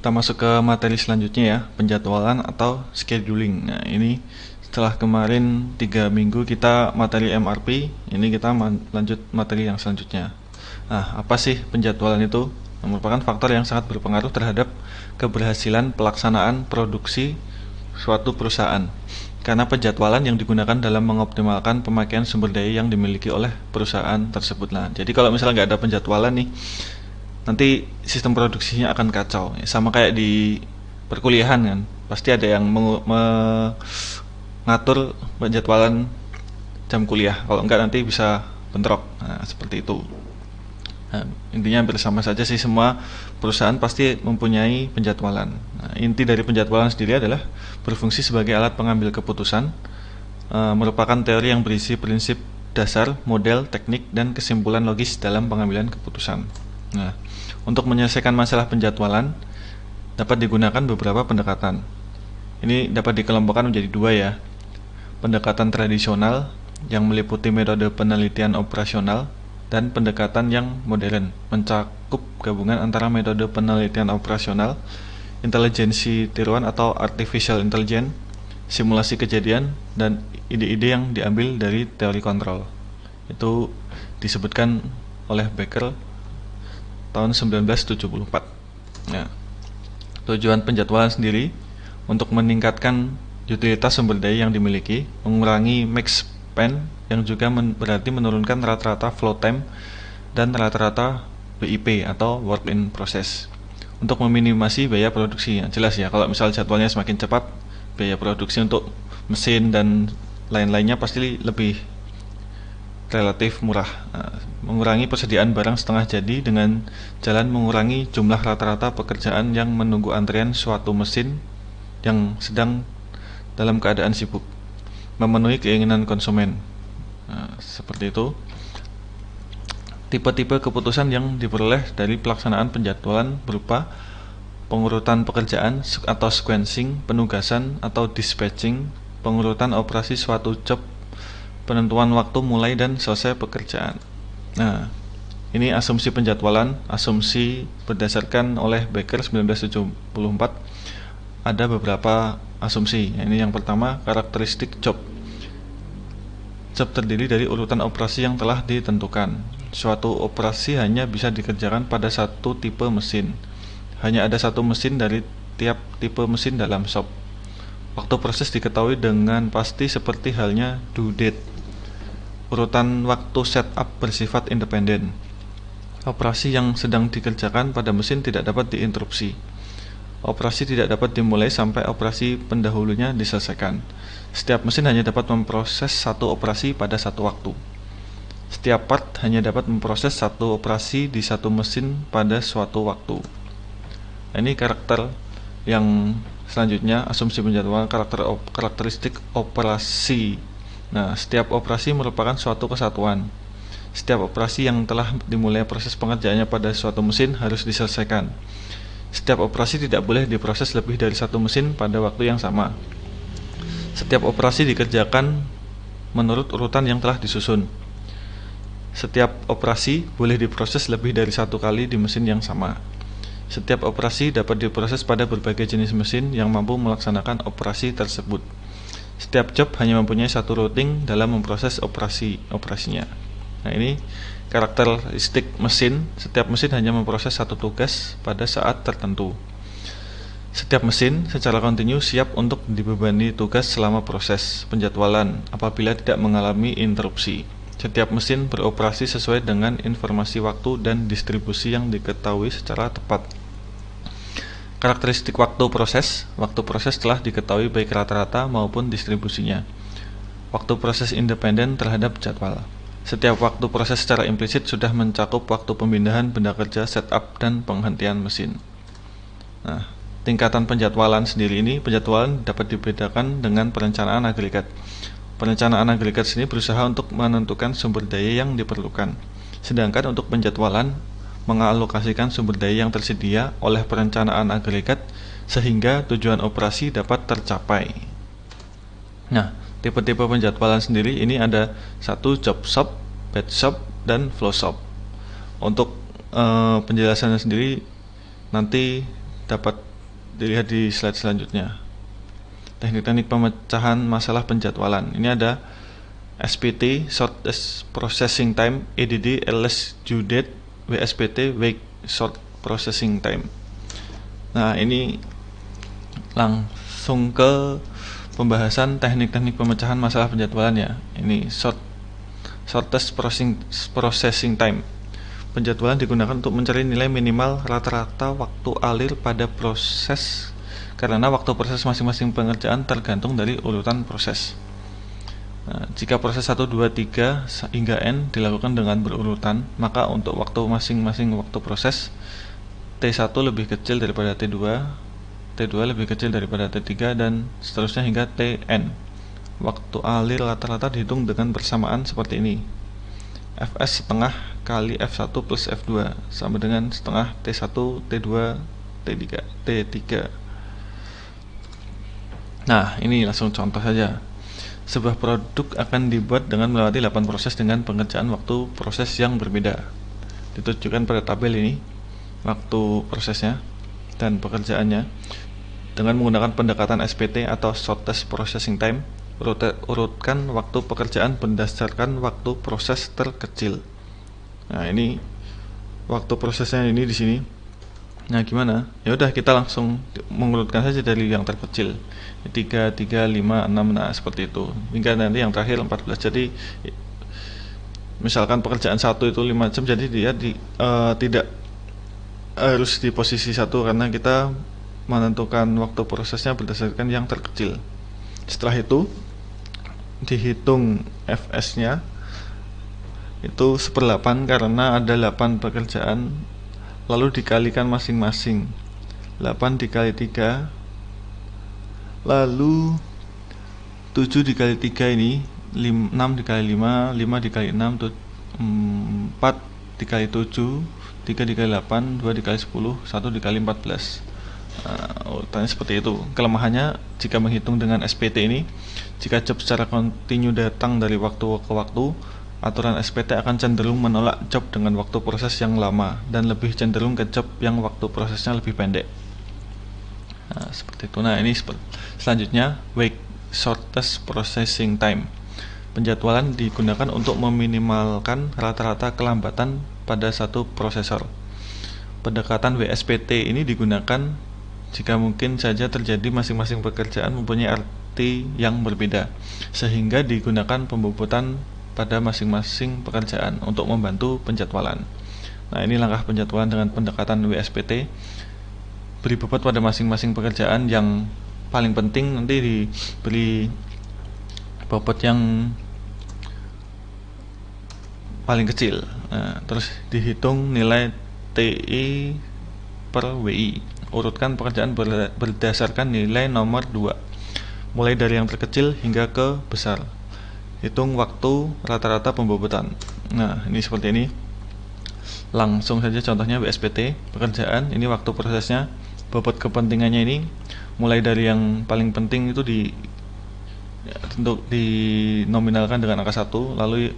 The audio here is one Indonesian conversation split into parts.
Kita masuk ke materi selanjutnya ya, penjadwalan atau scheduling. Nah, ini setelah kemarin 3 minggu kita materi MRP, ini kita lanjut materi yang selanjutnya. Nah, apa sih penjadwalan itu? Merupakan faktor yang sangat berpengaruh terhadap keberhasilan pelaksanaan produksi suatu perusahaan. Karena penjadwalan yang digunakan dalam mengoptimalkan pemakaian sumber daya yang dimiliki oleh perusahaan tersebut. Nah, jadi kalau misalnya nggak ada penjadwalan nih, nanti sistem produksinya akan kacau. Sama kayak di perkuliahan kan, pasti ada yang mengatur penjadwalan jam kuliah. Kalau enggak nanti bisa bentrok. Nah, seperti itu. Nah, intinya hampir sama saja sih, semua perusahaan pasti mempunyai penjadwalan. Nah, inti dari penjadwalan sendiri adalah berfungsi sebagai alat pengambil keputusan, merupakan teori yang berisi prinsip dasar, model, teknik, dan kesimpulan logis dalam pengambilan keputusan. Nah, untuk menyelesaikan masalah penjadwalan dapat digunakan beberapa pendekatan. Ini dapat dikelompokkan menjadi dua ya. Pendekatan tradisional yang meliputi metode penelitian operasional dan pendekatan yang modern mencakup gabungan antara metode penelitian operasional, intelijensi tiruan atau artificial intelligence, simulasi kejadian, dan ide-ide yang diambil dari teori kontrol. Itu disebutkan oleh Becker tahun 1974. Nah, tujuan penjadwalan sendiri untuk meningkatkan utilitas sumber daya yang dimiliki, mengurangi max span yang juga berarti menurunkan rata-rata flow time dan rata-rata WIP atau work in process, untuk meminimasi biaya produksi. Nah, jelas ya, kalau misal jadwalnya semakin cepat, biaya produksi untuk mesin dan lain-lainnya pasti lebih relatif murah. Nah, mengurangi persediaan barang setengah jadi dengan jalan mengurangi jumlah rata-rata pekerjaan yang menunggu antrian suatu mesin yang sedang dalam keadaan sibuk, memenuhi keinginan konsumen. Nah, seperti itu. Tipe-tipe keputusan yang diperoleh dari pelaksanaan penjadwalan berupa pengurutan pekerjaan atau sequencing, penugasan atau dispatching, pengurutan operasi suatu job, penentuan waktu mulai dan selesai pekerjaan. Nah, ini asumsi penjadwalan, asumsi berdasarkan oleh Becker 1974. Ada beberapa asumsi. Ini yang pertama, karakteristik job. Job terdiri dari urutan operasi yang telah ditentukan. Suatu operasi hanya bisa dikerjakan pada satu tipe mesin. Hanya ada satu mesin dari tiap tipe mesin dalam shop. Waktu proses diketahui dengan pasti seperti halnya due date. Urutan waktu setup bersifat independen. Operasi yang sedang dikerjakan pada mesin tidak dapat diinterupsi. Operasi tidak dapat dimulai sampai operasi pendahulunya diselesaikan. Setiap mesin hanya dapat memproses satu operasi pada satu waktu. Setiap part hanya dapat memproses satu operasi di satu mesin pada suatu waktu. Ini karakter yang selanjutnya, asumsi penjadwalan karakteristik operasi. Nah, setiap operasi merupakan suatu kesatuan. Setiap operasi yang telah dimulai proses pengerjaannya pada suatu mesin harus diselesaikan. Setiap operasi tidak boleh diproses lebih dari satu mesin pada waktu yang sama. Setiap operasi dikerjakan menurut urutan yang telah disusun. Setiap operasi boleh diproses lebih dari satu kali di mesin yang sama. Setiap operasi dapat diproses pada berbagai jenis mesin yang mampu melaksanakan operasi tersebut. Setiap job hanya mempunyai satu routing dalam memproses operasinya. Nah, ini karakteristik mesin. Setiap mesin hanya memproses satu tugas pada saat tertentu. Setiap mesin secara kontinu siap untuk dibebani tugas selama proses penjadwalan apabila tidak mengalami interupsi. Setiap mesin beroperasi sesuai dengan informasi waktu dan distribusi yang diketahui secara tepat. Karakteristik waktu proses. Waktu proses telah diketahui baik rata-rata maupun distribusinya. Waktu proses independen terhadap jadwal. Setiap waktu proses secara implisit sudah mencakup waktu pemindahan benda kerja, setup, dan penghentian mesin. Nah, tingkatan penjadwalan sendiri ini, penjadwalan dapat dibedakan dengan perencanaan agregat. Perencanaan agregat sini berusaha untuk menentukan sumber daya yang diperlukan. Sedangkan untuk penjadwalan mengalokasikan sumber daya yang tersedia oleh perencanaan agregat sehingga tujuan operasi dapat tercapai. Nah, tipe-tipe penjadwalan sendiri ini ada satu job shop, batch shop, dan flow shop. Untuk penjelasannya sendiri nanti dapat dilihat di slide selanjutnya. Teknik-teknik pemecahan masalah penjadwalan. Ini ada SPT, Shortest Processing Time, EDD, LS Due Date, WSPT, Wait Short Processing Time. Nah, ini langsung ke pembahasan teknik-teknik pemecahan masalah penjadwalan ya. Ini Shortest Processing Time. Penjadwalan digunakan untuk mencari nilai minimal rata-rata waktu alir pada proses, karena waktu proses masing-masing pengerjaan tergantung dari urutan proses. Nah, jika proses 1, 2, 3 hingga N dilakukan dengan berurutan, maka untuk waktu masing-masing waktu proses T1 lebih kecil daripada T2, T2 lebih kecil daripada T3, dan seterusnya hingga Tn. Waktu alir rata-rata dihitung dengan bersamaan seperti ini. Fs setengah kali F1 plus F2 sama dengan setengah T1, T2, T3. Nah, ini langsung contoh saja. Sebuah produk akan dibuat dengan melewati 8 proses dengan pengerjaan waktu proses yang berbeda. Ditunjukkan pada tabel ini waktu prosesnya dan pekerjaannya dengan menggunakan pendekatan SPT atau Shortest Processing Time. Urutkan waktu pekerjaan berdasarkan waktu proses terkecil. Nah, ini waktu prosesnya ini di sini. Nah, gimana? Ya udah, kita langsung mengurutkan saja dari yang terkecil. 3, 3, 5, 6, nah seperti itu. Hingga nanti yang terakhir 14. Jadi misalkan pekerjaan 1 itu 5 jam, jadi dia tidak harus di posisi 1 karena kita menentukan waktu prosesnya berdasarkan yang terkecil. Setelah itu dihitung Fs-nya itu 1/8 karena ada 8 pekerjaan, lalu dikalikan masing-masing. 8 dikali 3, lalu 7 dikali 3 ini 6 dikali 5, 5 dikali 6, 4 dikali 7, 3 dikali 8, 2 dikali 10, 1 dikali 14. Urutannya seperti itu. Kelemahannya jika menghitung dengan SPT ini, jika job secara kontinu datang dari waktu ke waktu, aturan SPT akan cenderung menolak job dengan waktu proses yang lama dan lebih cenderung ke job yang waktu prosesnya lebih pendek. Nah, seperti itu. Nah, ini selanjutnya Wait Shortest Processing Time. Penjadwalan digunakan untuk meminimalkan rata-rata kelambatan pada satu prosesor. Pendekatan WSPT ini digunakan jika mungkin saja terjadi masing-masing pekerjaan mempunyai arti yang berbeda, sehingga digunakan pembobotan pada masing-masing pekerjaan untuk membantu penjadwalan. Nah, ini langkah penjadwalan dengan pendekatan WSPT. Beri bobot pada masing-masing pekerjaan, yang paling penting nanti diberi bobot yang paling kecil. Nah, terus dihitung nilai TI per WI. Urutkan pekerjaan berdasarkan nilai nomor 2, mulai dari yang terkecil hingga ke besar. Hitung waktu rata-rata pembobotan. Nah, ini seperti ini. Langsung saja contohnya WSPT. Pekerjaan, ini waktu prosesnya. Bobot kepentingannya ini mulai dari yang paling penting itu untuk dinominalkan dengan angka 1, lalu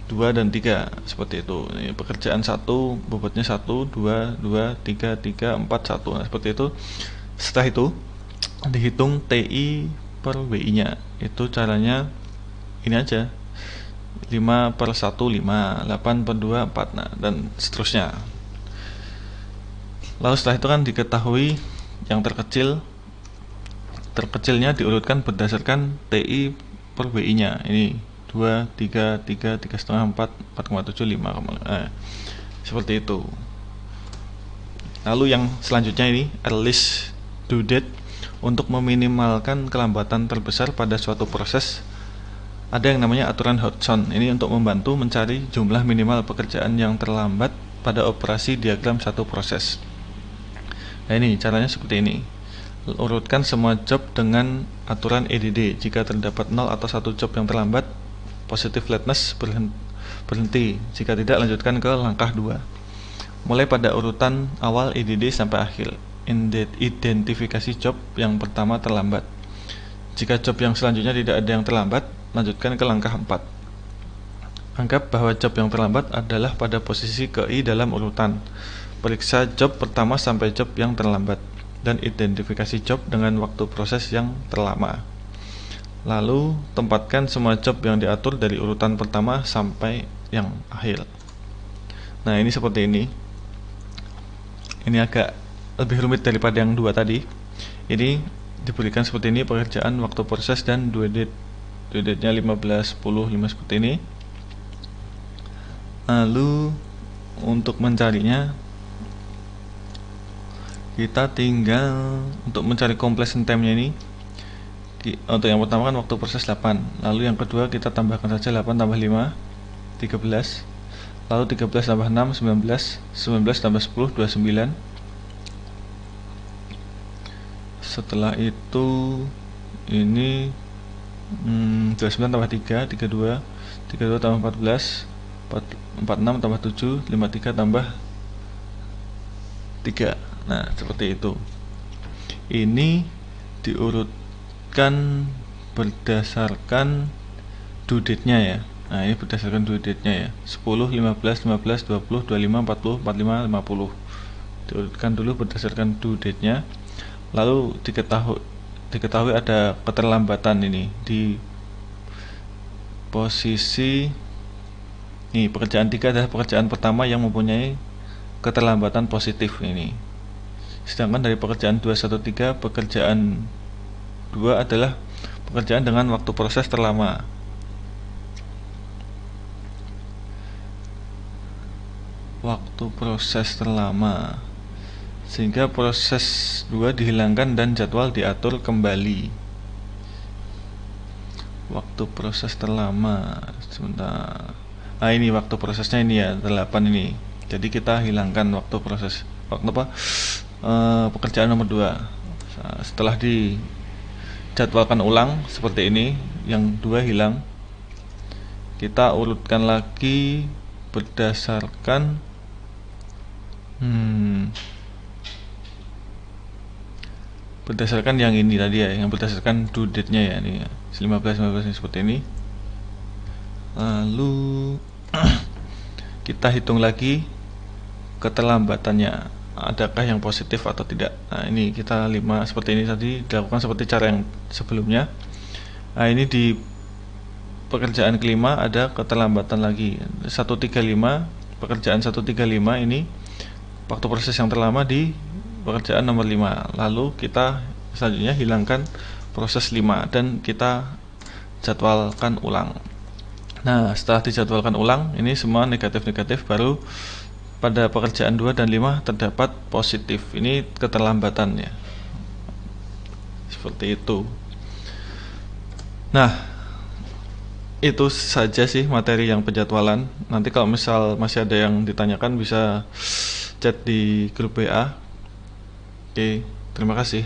2 dan 3 seperti itu. Ini pekerjaan 1 bobotnya 1, 2, 2, 3, 3, 4, 1. Nah, seperti itu. Setelah itu dihitung TI per WI nya. Itu caranya ini aja. 5 per 1 5, 8 per 2 4, nah, dan seterusnya. Lalu setelah itu kan diketahui yang terkecilnya diurutkan berdasarkan TI per WI nya. Ini 2, 3, 3, 3,5, 4, 4,7, 5, seperti itu. Lalu yang selanjutnya ini Earliest Due Date. Untuk meminimalkan kelambatan terbesar pada suatu proses, ada yang namanya aturan Hodgson. Ini untuk membantu mencari jumlah minimal pekerjaan yang terlambat pada operasi diagram satu proses. Nah, ini caranya seperti ini. Urutkan semua job dengan aturan EDD. Jika terdapat 0 atau 1 job yang terlambat, positive lateness berhenti. Jika tidak, lanjutkan ke langkah 2. Mulai pada urutan awal EDD sampai akhir. Identifikasi job yang pertama terlambat. Jika job yang selanjutnya tidak ada yang terlambat, lanjutkan ke langkah 4. Anggap bahwa job yang terlambat adalah pada posisi ke I dalam urutan. Periksa job pertama sampai job yang terlambat. dan identifikasi job dengan waktu proses yang terlama. Lalu tempatkan semua job yang diatur dari urutan pertama sampai yang akhir. Nah, ini seperti ini. Ini agak lebih rumit daripada yang dua tadi. Ini diberikan seperti ini, pekerjaan, waktu proses, dan due date-nya 15/10/5 seperti ini. Lalu untuk mencarinya, kita tinggal untuk mencari completion time-nya ini. Untuk yang pertama kan waktu proses 8, lalu yang kedua kita tambahkan saja 8 tambah 5 13, lalu 13 tambah 6 19, 19 tambah 10 29. Setelah itu ini 29 tambah 3 32, 32 tambah 14 46 tambah 7 53 tambah 3. Nah, seperti itu. Ini diurutkan berdasarkan due date-nya ya. Nah, ini berdasarkan due date-nya ya. 10, 15, 15, 20, 25, 40, 45, 50. Diurutkan dulu berdasarkan due date-nya. Lalu diketahui ada keterlambatan ini di posisi ini. Pekerjaan 3 adalah pekerjaan pertama yang mempunyai keterlambatan positif ini. Sedangkan dari pekerjaan 213, pekerjaan 2 adalah pekerjaan dengan waktu proses terlama. Waktu proses terlama, sehingga proses 2 dihilangkan dan jadwal diatur kembali. Waktu proses terlama, sebentar. Nah, ini waktu prosesnya ini ya, 8 ini. Jadi kita hilangkan waktu proses. Waktu apa? Pekerjaan nomor 2. Nah, setelah dijadwalkan ulang seperti ini, yang 2 hilang. Kita urutkan lagi berdasarkan berdasarkan yang ini tadi ya, yang berdasarkan due date-nya ya, ini 15 ini seperti ini. Lalu kita hitung lagi keterlambatannya, adakah yang positif atau tidak. Nah, ini kita 5 seperti ini tadi, dilakukan seperti cara yang sebelumnya. Nah, ini di pekerjaan kelima ada keterlambatan lagi 135, pekerjaan 135 ini waktu proses yang terlama di pekerjaan nomor 5. Lalu kita selanjutnya hilangkan proses 5 dan kita jadwalkan ulang. Nah, setelah dijadwalkan ulang, ini semua negatif-negatif, baru pada pekerjaan 2 dan 5 terdapat positif. Ini keterlambatannya. Seperti itu. Nah, itu saja sih materi yang penjadwalan. Nanti kalau misal masih ada yang ditanyakan bisa chat di grup WA. Oke, terima kasih.